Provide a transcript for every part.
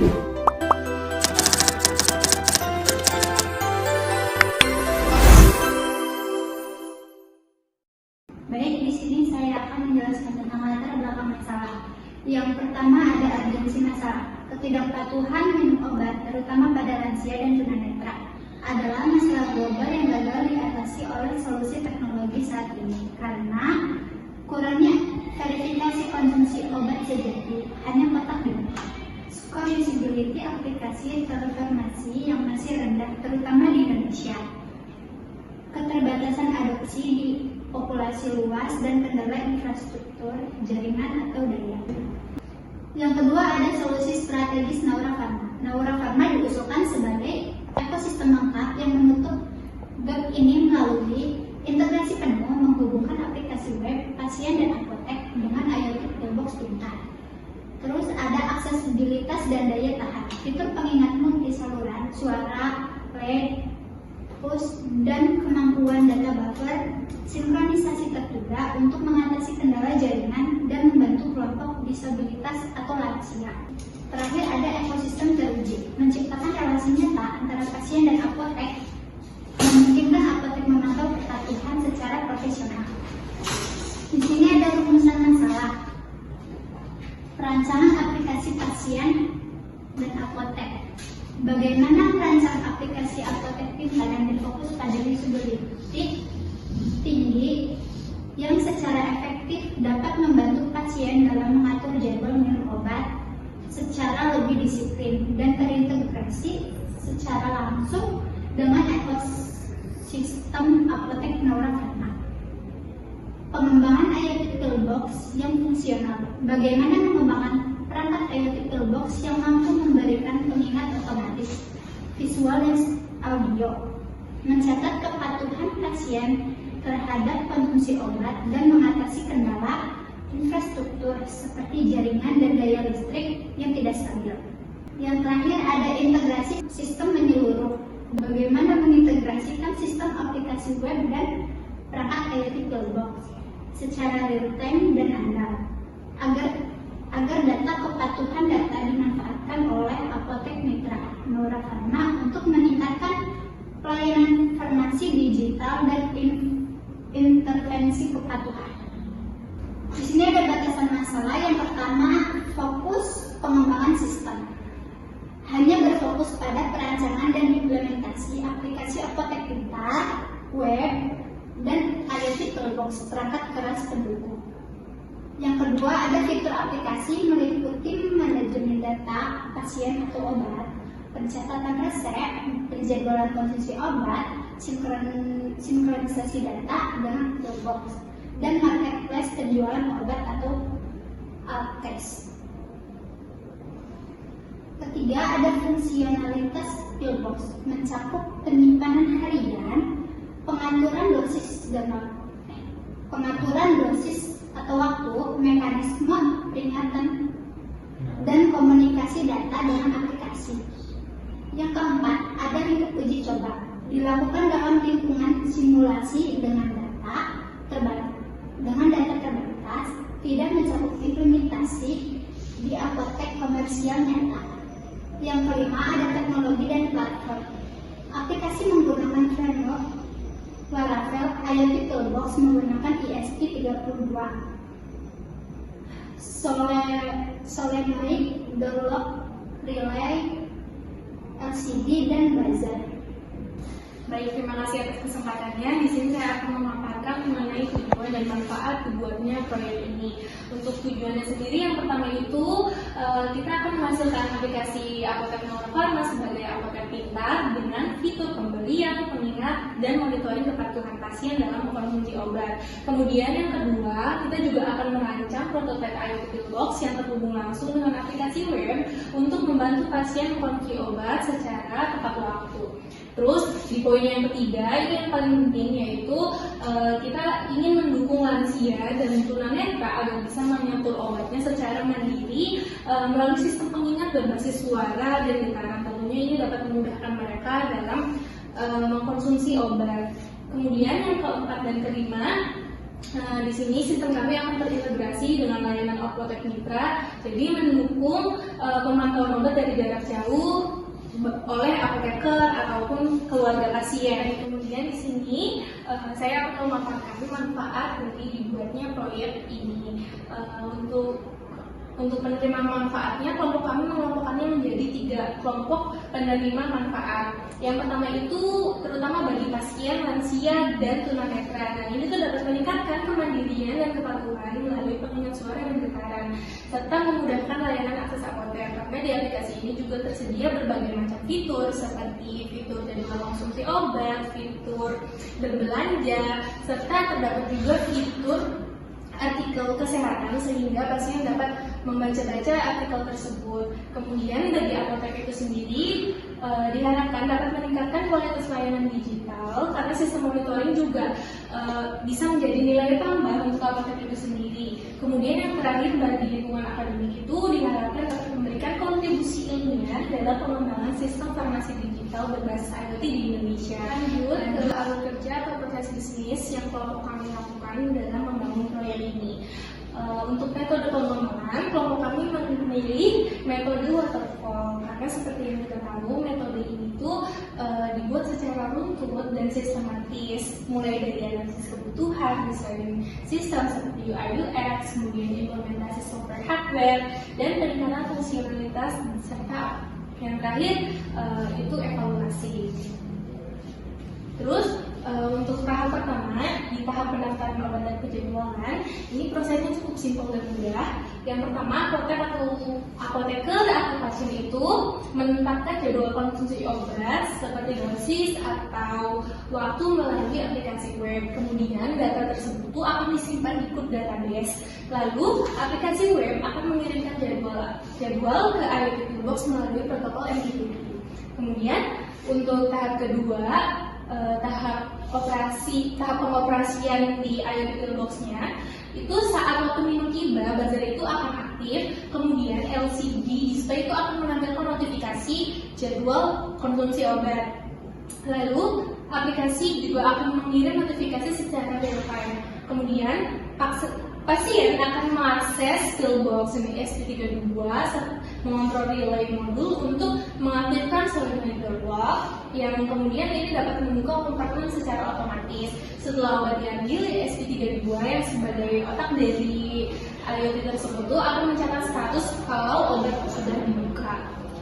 Baik, di sini saya akan menjelaskan tentang latar belakang masalah. Yang pertama ada urgensi masalah. Ketidakpatuhan minum obat, terutama pada lansia dan tunanetra, adalah masalah global yang gagal diatasi oleh solusi teknologi saat ini karena kurangnya verifikasi konsumsi obat sejati, hanya kotak data. Skor usability aplikasi telefarmasi yang masih rendah, terutama di Indonesia. Keterbatasan adopsi di populasi luas dan kendala infrastruktur, jaringan atau daya. Yang kedua ada solusi strategis Naura Pharma. Naura Pharma diusulkan sebagai ekosistem lengkap yang menutup gap ini melalui integrasi penuh menghubungkan aplikasi web, pasien dan apotek dengan IoT Toolbox pintar. Terus ada aksesibilitas dan daya tahan, fitur pengingat multi saluran, suara, LED, push, dan kemampuan data buffer, sinkronisasi tertunda untuk mengatasi kendala jaringan dan membantu kelompok disabilitas atau lansia. Terakhir ada ekosistem teruji, menciptakan relasi nyata antara pasien dan apotek, memungkinkan apotek memantau kepatuhan secara profesional. Di sini ada rumusan masalah, perancangan aplikasi pasien dan apotek. Bagaimana merancang aplikasi apotek pintar yang berfokus pada usability tinggi yang secara efektif dapat membantu pasien dalam mengatur jadwal minum obat secara lebih disiplin dan terintegrasi secara langsung dengan ekosistem apotek Naura Pharma. Pengembangan IoT Toolbox yang fungsional. Bagaimana mengembangkan perangkat IoT Toolbox yang mampu memberikan pengingat otomatis, visual dan audio, mencatat kepatuhan pasien terhadap konsumsi obat dan mengatasi kendala infrastruktur seperti jaringan dan daya listrik yang tidak stabil. Yang terakhir ada integrasi sistem menyeluruh. Bagaimana mengintegrasikan sistem aplikasi web dan perangkat IoT Toolbox secara real time dan andal agar data kepatuhan data dimanfaatkan oleh apotek mitra Naura Pharma untuk meningkatkan pelayanan farmasi digital dan intervensi kepatuhan. Di sini ada batasan masalah. Yang pertama, fokus pengembangan sistem. Hanya berfokus pada perancangan dan implementasi aplikasi apotek pintar, web, dan IoT Toolbox perangkat keras pendukung. Yang kedua, ada fitur aplikasi meliputi manajemen data pasien atau obat, pencatatan resep, penjadwalan konsumsi obat, sinkronisasi data dengan Toolbox, dan marketplace penjualan obat atau Alkes. Ketiga, ada fungsionalitas Toolbox, mencakup penyimpanan harian, pengaturan dosis atau waktu, mekanisme peringatan, dan komunikasi data dengan aplikasi. Yang keempat, ada lingkup uji coba, dilakukan dalam lingkungan simulasi dengan data terbatas, tidak mencakup implementasi di apotek komersial nyata. Yang kelima, ada teknologi dan platform. Aplikasi menggunakan framework Laravel, IoT Toolbox menggunakan ESP32, Solenoid, Download, Relay, LCD, dan Bazaar. Baik, terima kasih atas kesempatannya. Di sini saya akan memaparkan mengenai tujuan dan manfaat dibuatnya proyek ini. Untuk tujuannya sendiri, yang pertama itu kita akan menghasilkan aplikasi apotek Naura Pharma sebagai apotek pintar dengan fitur pembelian, pengingat, dan monitoring kepatuhan pasien dalam mengkonsumsi obat. Kemudian yang kedua, kita juga akan merancang prototipe IoT Toolbox yang terhubung langsung dengan aplikasi web untuk membantu pasien mengkonsumsi obat secara tepat waktu. Terus di poin yang ketiga, ini yang paling penting, yaitu kita ingin mendukung lansia dan tunanetra agar bisa mengatur obatnya secara mandiri melalui sistem pengingat berbasis suara dan getaran. Tentunya ini dapat memudahkan mereka dalam mengkonsumsi obat. Kemudian yang keempat dan kelima, Nah, di sini sistem kami akan terintegrasi dengan layanan Aquatech Mitra, jadi mendukung pemantauan obat dari jarak jauh oleh apoteker ataupun keluarga pasien. Kemudian di sini saya akan memaparkan manfaat dari dibuatnya proyek ini. Untuk penerima manfaatnya, kelompok kami mengelompokkannya menjadi 3 kelompok penerima manfaat. Yang pertama itu terutama bagi pasien, lansia, dan tunanetra. Nah, ini tuh dapat meningkatkan kemandirian dan kepatuhan melalui pengingat suara dan getaran, serta memudahkan layanan akses apotek. Karena di aplikasi ini juga tersedia berbagai macam fitur seperti fitur jadwal konsumsi obat, fitur berbelanja, serta terdapat juga fitur artikel kesehatan sehingga pasien dapat membaca-baca artikel tersebut. Kemudian bagi apotek itu sendiri diharapkan dapat meningkatkan kualitas layanan digital karena sistem monitoring juga bisa menjadi nilai tambah untuk apotek itu sendiri. Kemudian yang terakhir bagi lingkungan akademik itu diharapkan dapat memberikan kontribusi ilmiah dalam pengembangan sistem farmasi digital berbasis IoT di Indonesia. Lanjut ke alur kerja atau proses bisnis yang kelompok kami lakukan dalam membangun proyek ini. Untuk metode pengembangan, kelompok kami memilih metode waterfall karena seperti yang kita tahu, metode ini tuh dibuat secara runtut dan sistematis, mulai dari analisis kebutuhan, desain sistem seperti UI UX, kemudian implementasi software hardware, dan peningkatan fungsionalitas, serta yang terakhir itu evaluasi. Terus untuk tahap pertama, di tahap pendaftaran obat dan penjadwalan, ini prosesnya cukup simpel dan mudah. Yang pertama, apoteker atau pasien itu menetapkan jadwal konsumsi obat seperti dosis atau waktu melalui aplikasi web. Kemudian data tersebut akan disimpan di grup database. Lalu aplikasi web akan mengirimkan jadwal ke IoT Toolbox melalui protokol MQTT. Kemudian untuk tahap kedua, tahap pengoperasian di IoT Toolbox-nya itu saat waktu minum tiba, buzzer itu akan aktif, kemudian LCD display itu akan menampilkan notifikasi jadwal konsumsi obat. Lalu aplikasi juga akan mengirim notifikasi secara real time. Kemudian pasien akan mengakses Toolbox SP32 mengontrol relay modul untuk mengaktifkan solenoid lock yang kemudian ini dapat membuka kompartemen secara otomatis. Setelah obat diambil, SP32 yang sebagai otak dari IoT tersebut akan mencatat status kalau obat sudah dibuka.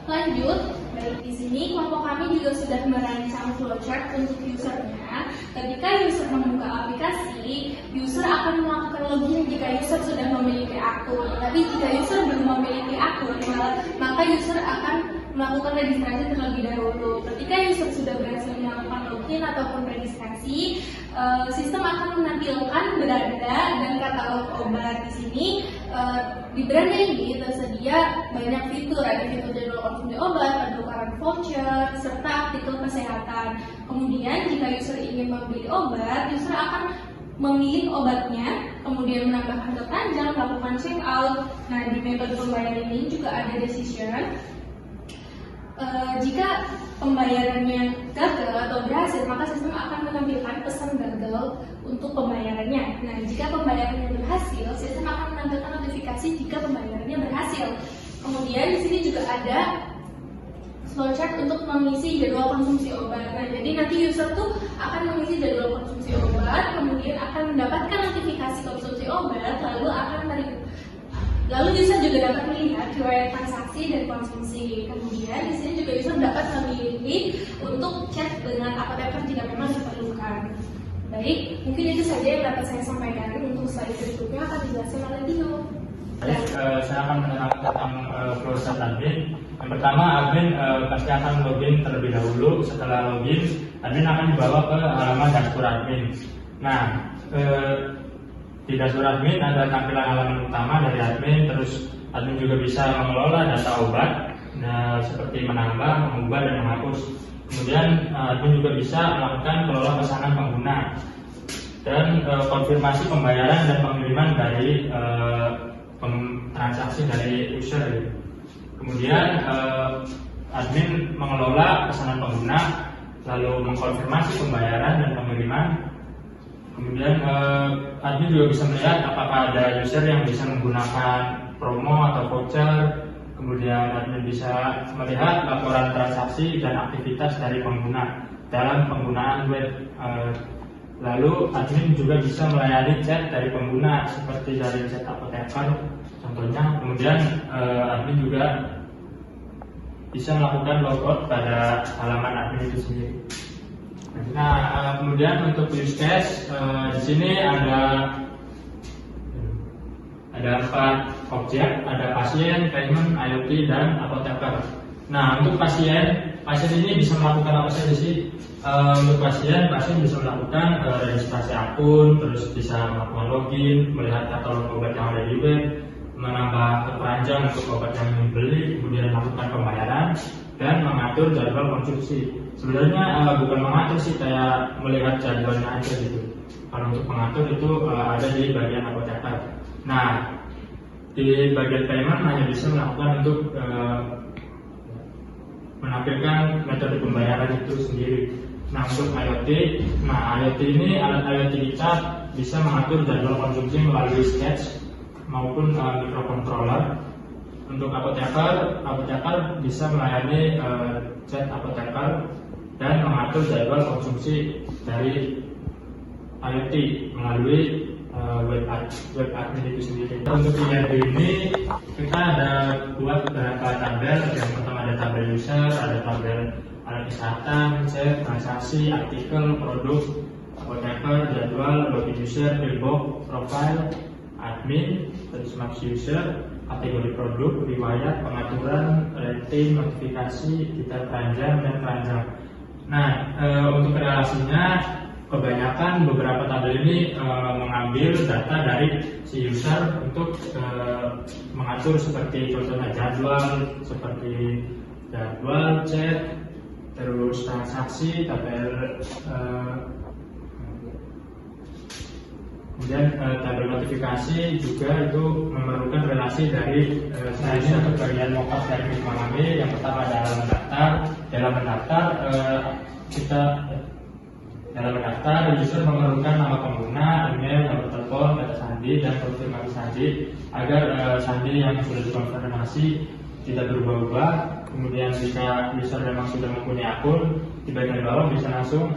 Lanjut, baik di sini kelompok kami juga sudah merancang flowchart untuk usernya. Ketika user membuka aplikasi, user akan melakukan login jika user sudah memiliki akun. Tapi jika user belum memiliki akun, maka user akan melakukan registrasi terlebih dahulu. Ketika user sudah berhasil melakukan login ataupun registrasi, sistem akan menampilkan beranda dan katalog obat. Di sini di beranda ini tersedia banyak fitur, ada fitur jadwal konsumsi obat, penukaran voucher, serta artikel kesehatan. Kemudian jika user ingin membeli obat, user akan memilih obatnya, kemudian menambahkan terpanjang, melakukan check out. Nah, di metode pembayaran ini juga ada decision. Jika pembayarannya gagal atau berhasil, maka sistem akan menampilkan pesan gagal untuk pembayarannya. Nah, jika pembayarannya berhasil, sistem akan menampilkan notifikasi jika pembayarannya berhasil. Kemudian di sini juga ada flowchart untuk mengisi jadwal konsumsi obat. Nah, jadi nanti user tuh akan mengisi jadwal konsumsi obat, kemudian akan mendapatkan notifikasi konsumsi obat, lalu user juga dapat melihat riwayat transaksi dan konsumsi. Kemudian di sini juga user dapat memilih untuk chat dengan apoteker jika memang diperlukan. Baik, mungkin itu saja yang dapat saya sampaikan. Untuk slide berikutnya akan dijelaskan oleh Dino. Baik, saya akan menerangkan tentang proses admin. Yang pertama, admin pasti akan login terlebih dahulu. Setelah login, admin akan dibawa ke halaman dashboard admin. Nah, di dashboard admin ada tampilan halaman utama dari admin, terus admin juga bisa mengelola data obat, seperti menambah, mengubah, dan menghapus. Kemudian admin juga bisa melakukan kelola pesanan pengguna dan konfirmasi pembayaran dan pengiriman dari transaksi dari user. Kemudian admin mengelola pesanan pengguna, lalu mengkonfirmasi pembayaran dan pengiriman, Kemudian admin juga bisa melihat apakah ada user yang bisa menggunakan promo atau voucher. Kemudian admin bisa melihat laporan transaksi dan aktivitas dari pengguna dalam penggunaan web. Lalu admin juga bisa melayani chat dari pengguna seperti dari chat apoteker contohnya. Kemudian admin juga bisa melakukan logout pada halaman admin itu sendiri. Nah, kemudian untuk use case di sini ada 4 objek, ada pasien, payment, IoT, dan apoteker. Nah, untuk pasien ini bisa melakukan apa saja sih? Untuk pasien bisa melakukan registrasi akun, terus bisa melakukan login, melihat katalog obat yang ada di web, menambah keranjang untuk obat yang ingin beli, kemudian melakukan pembayaran, dan mengatur jadwal konsumsi. Sebenarnya bukan mengatur sih, kayak melihat jadwalnya aja gitu. Kalau untuk mengatur itu ada di bagian apoteker. Nah, di bagian payment hanya bisa melakukan untuk menampilkan metode pembayaran itu sendiri. Nah, untuk IoT ini alat IoT kita bisa mengatur jadwal konsumsi melalui sketch maupun microcontroller. Untuk apoteker bisa melayani chat apoteker dan mengatur jadwal konsumsi dari IoT melalui web admin itu sendiri. Untuk IRB ini kita ada buat beberapa tabel. Yang pertama ada tabel user, ada tabel alat kesehatan, chat, transaksi, artikel, produk, apoteker, jadwal, login user, mailbox, profile, admin, terus max user, kategori produk, riwayat, pengaturan, rating, notifikasi, detail keranjang, dan keranjang. Nah, untuk relasinya kebanyakan beberapa tabel ini mengambil data dari si user untuk mengatur seperti contohnya jadwal, chat, terus transaksi, tabel kemudian tabel notifikasi juga itu memerlukan relasi dari ini untuk bagian mockup dari Bitmanami. Yang pertama ada dalam mendaftar user memerlukan nama pengguna, email, nomor telepon, data sandi, dan konfirmasi sandi agar sandi yang sudah dikonfirmasi tidak berubah-ubah. Kemudian jika user memang sudah mempunyai akun, di bagian bawah bisa langsung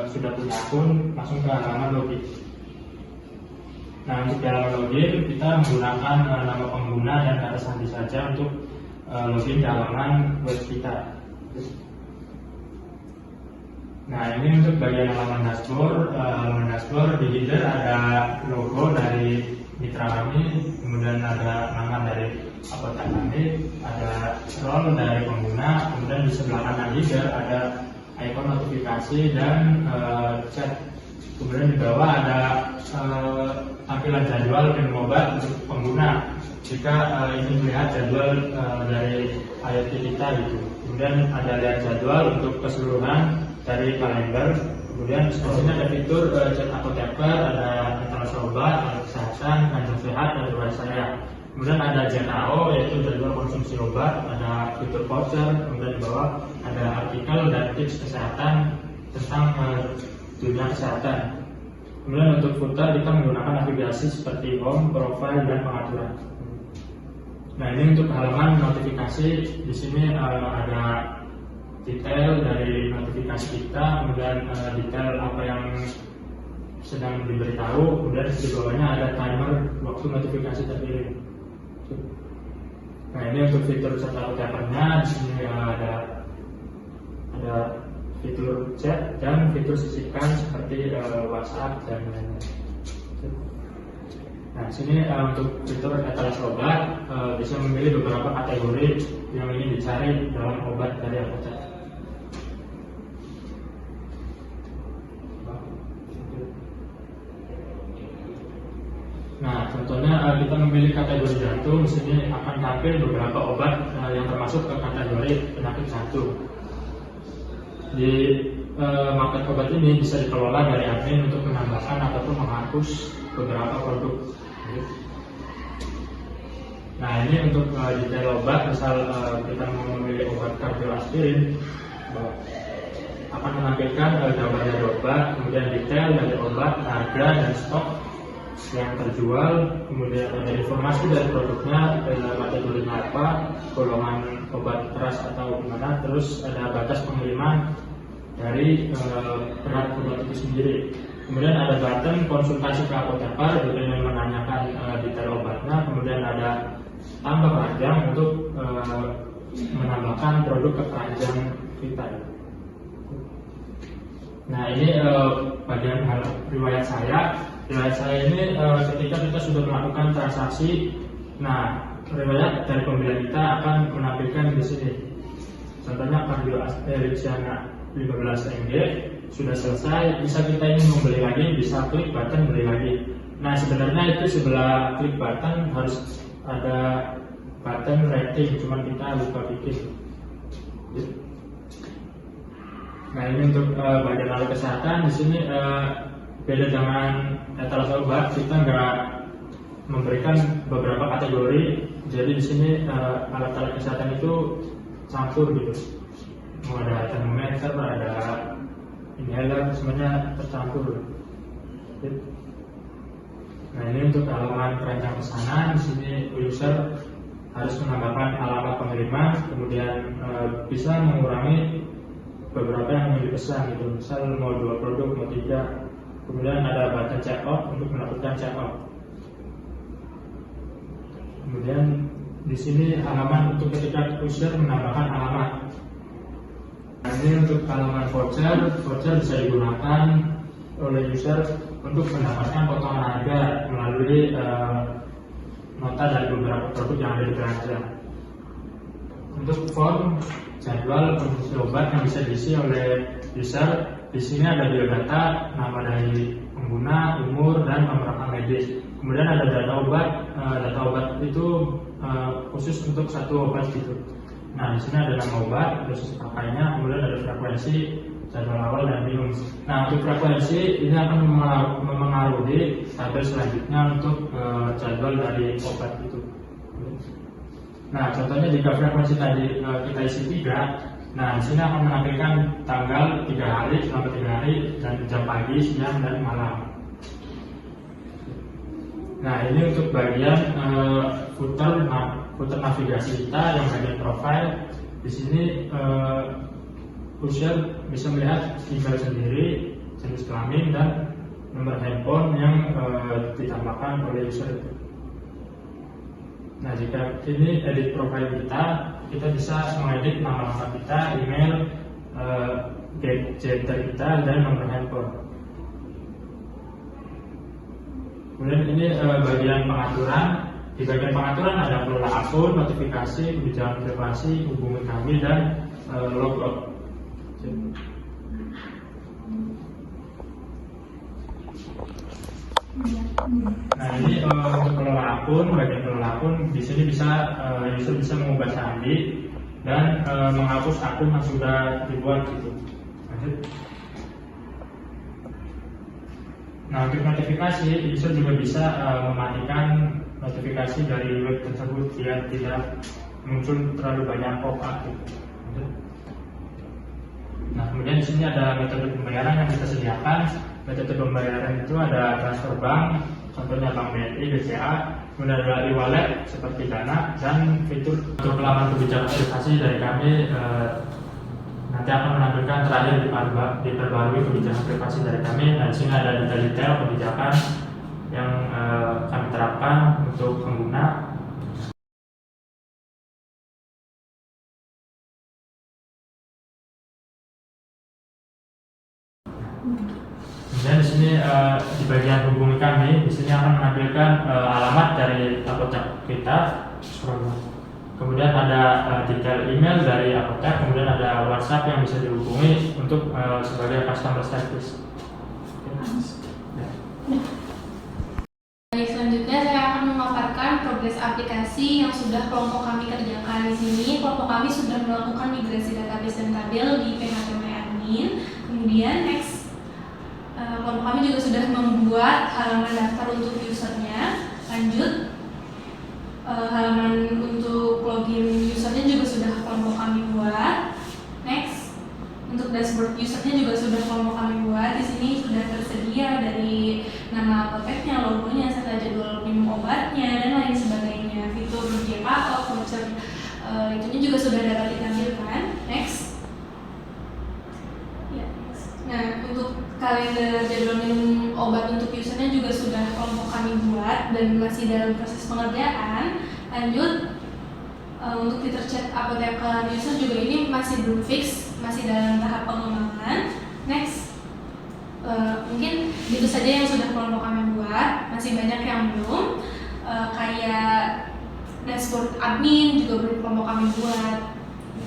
sudah punya akun langsung ke halaman login. Nah, untuk halaman login kita menggunakan nama pengguna dan kata sandi saja untuk login ke halaman web kita. Nah, ini untuk bagian halaman dashboard di header ada logo dari mitra kami, kemudian ada nama dari apotek kami, ada role dari pengguna, kemudian di sebelah kanan header ada ikon notifikasi dan chat. Kemudian di bawah ada tampilan jadwal minum obat untuk pengguna jika ingin melihat jadwal dari IoT kita gitu. Kemudian ada lihat jadwal untuk keseluruhan dari kalender. Kemudian di sini ada fitur chat apoteker, ada etalase obat, alat kesehatan, kanjeng sehat, dan riwayat saya. Kemudian ada JKO yaitu jadwal konsumsi obat, ada fitur voucher, kemudian di bawah ada artikel dan tips kesehatan tentang dunia kesehatan. Kemudian untuk footer kita menggunakan navigasi seperti home, profile, dan pengaturan. Nah, ini untuk halaman notifikasi. Di sini ada detail dari notifikasi kita, kemudian detail apa yang sedang diberitahu, kemudian di bawahnya ada timer waktu notifikasi terkirim. Nah, ini untuk fitur chat apotekernya. Di sini ada fitur chat dan fitur sisipkan seperti WhatsApp dan lain-lain. Nah, sini untuk fitur etalase obat bisa memilih beberapa kategori yang ingin dicari dalam obat dari apotek. Nah, contohnya kita memilih kategori jantung. Di sini akan tampil beberapa obat yang termasuk ke kategori penyakit jantung. Di market obat ini bisa dikelola dari admin untuk menambahkan ataupun menghapus beberapa produk. Nah, ini untuk detail obat. Misal kita mau memilih obat kardioaspirin, akan menampilkan gambar dari obat, kemudian detail dari obat, harga dan stok yang terjual, kemudian ada informasi dari produknya, kategorinya apa, golongan obat keras atau gimana, terus ada batas pengiriman dari berat obat itu sendiri. Kemudian ada button konsultasi ke apoteker dengan menanyakan detail obatnya, kemudian ada tambah keranjang untuk menambahkan produk ke keranjang kita. Nah ini bagian riwayat saya. Riwayat saya ini ketika kita sudah melakukan transaksi, nah riwayat dari pembelian kita akan menampilkan di sini. Contohnya Cardio Erixiana 15 mg sudah selesai, bisa kita ingin membeli lagi, bisa klik button beli lagi. Nah sebenarnya itu sebelah klik button harus ada button rating, cuman kita lupa bikin. Nah ini untuk bagian alat kesehatan. Di sini beda dengan etalase obat, kita nggak memberikan beberapa kategori. Jadi di sini alat-alat kesehatan itu campur gitu. Ada termometer, ada inhaler, semuanya tercampur. Nah ini untuk halaman keranjang pesanan. Di sini user harus menambahkan alamat pengiriman, kemudian bisa mengurangi beberapa yang mau dipesan gitu. Misal mau 2 produk, mau 3. Kemudian ada button check out untuk melakukan check out. Kemudian di sini halaman untuk ketika user menambahkan alamat. Nah, ini untuk halaman voucher. Voucher bisa digunakan oleh user untuk mendapatkan potongan harga melalui nota dari beberapa produk yang ada di keranjang. Untuk form jadwal konsumsi obat yang bisa diisi oleh user, di sini ada biodata, nama dari pengguna, umur, dan nomor rekam medis. Kemudian ada data obat. Data obat itu khusus untuk satu obat gitu. Nah di sini ada nama obat, dosis pakainya, kemudian ada frekuensi, jadwal awal dan minum. Nah untuk frekuensi ini akan memengaruhi tabel selanjutnya untuk jadwal dari obat itu. Nah contohnya jika frekuensi tadi kita isi 3, nah di sini akan menampilkan tanggal 3 hari, selama 3 hari, dan jam pagi, siang, dan malam. Nah ini untuk bagian footer navigasi kita yang bagian profile. Di sini user bisa melihat email sendiri, jenis kelamin, dan nomor handphone yang ditambahkan oleh user itu. Nah jika ini edit profile kita bisa mengedit nama lengkap kita, email, gender kita, dan nomor handphone. Kemudian ini bagian pengaturan. Di bagian pengaturan ada kelola akun, notifikasi, kebijakan privasi, hubungi kami, dan logout. Nah ini untuk kelola akun, bagian kelola akun di sini bisa user bisa mengubah sandi dan menghapus akun yang sudah dibuat gitu. Nah untuk notifikasi, user juga bisa mematikan notifikasi dari web tersebut biar tidak muncul terlalu banyak pop-up gitu. Nah kemudian di sini ada metode pembayaran yang kita sediakan. Metode pembayaran itu ada transfer bank, contohnya Bank BNI, BCA, kemudian ada e-wallet seperti Dana, dan fitur untuk pengalaman kebijakan privasi dari kami nanti akan menampilkan terakhir diperbarui kebijakan privasi dari kami. Nah di sini ada detail-detail kebijakan yang kami terapkan untuk pengguna. Kemudian di sini di bagian hubungi kami, di sini akan menampilkan alamat dari apotek kita. Kemudian ada detail email dari apotek, kemudian ada WhatsApp yang bisa dihubungi untuk sebagai customer service. Baik, selanjutnya saya akan memaparkan progres aplikasi yang sudah kelompok kami kerjakan di sini. Kelompok kami sudah melakukan migrasi database dan tabel di PHP-Admin. Kemudian next, kelompok kami juga sudah membuat halaman daftar untuk usernya. Lanjut, halaman untuk login usernya juga sudah kelompok kami buat. Next, untuk dashboard dashboard usernya juga sudah kelompok kami buat. Di sini sudah tersedia dari nama apoteknya, logonya, serta jadwal minum obatnya dan lain sebagainya. Fitur JPO, voucher itunya juga sudah dapat ditampilkan. Next. Ya, next. Nah, untuk kalender jadwal minum obat untuk usernya juga sudah kelompok kami buat dan masih dalam proses pengerjaan. Lanjut. Untuk fitur chat apoteker user juga ini masih belum fix, masih dalam tahap pengembangan. Next, mungkin itu saja yang sudah kelompok kami buat, masih banyak yang belum, kayak dashboard admin juga belum kelompok kami buat,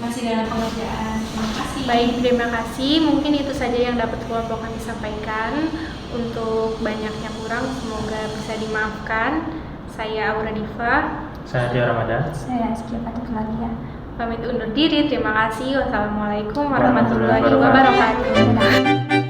masih dalam pengerjaan. Terima kasih. Baik, terima kasih. Mungkin itu saja yang dapat kelompok kami sampaikan. Untuk banyaknya kurang, semoga bisa dimaafkan. Saya Aura Diva. Saya Tia Ramadan. Saya Askia Patut Lalia. Pamit undur diri. Terima kasih. Wassalamualaikum warahmatullahi wabarakatuh.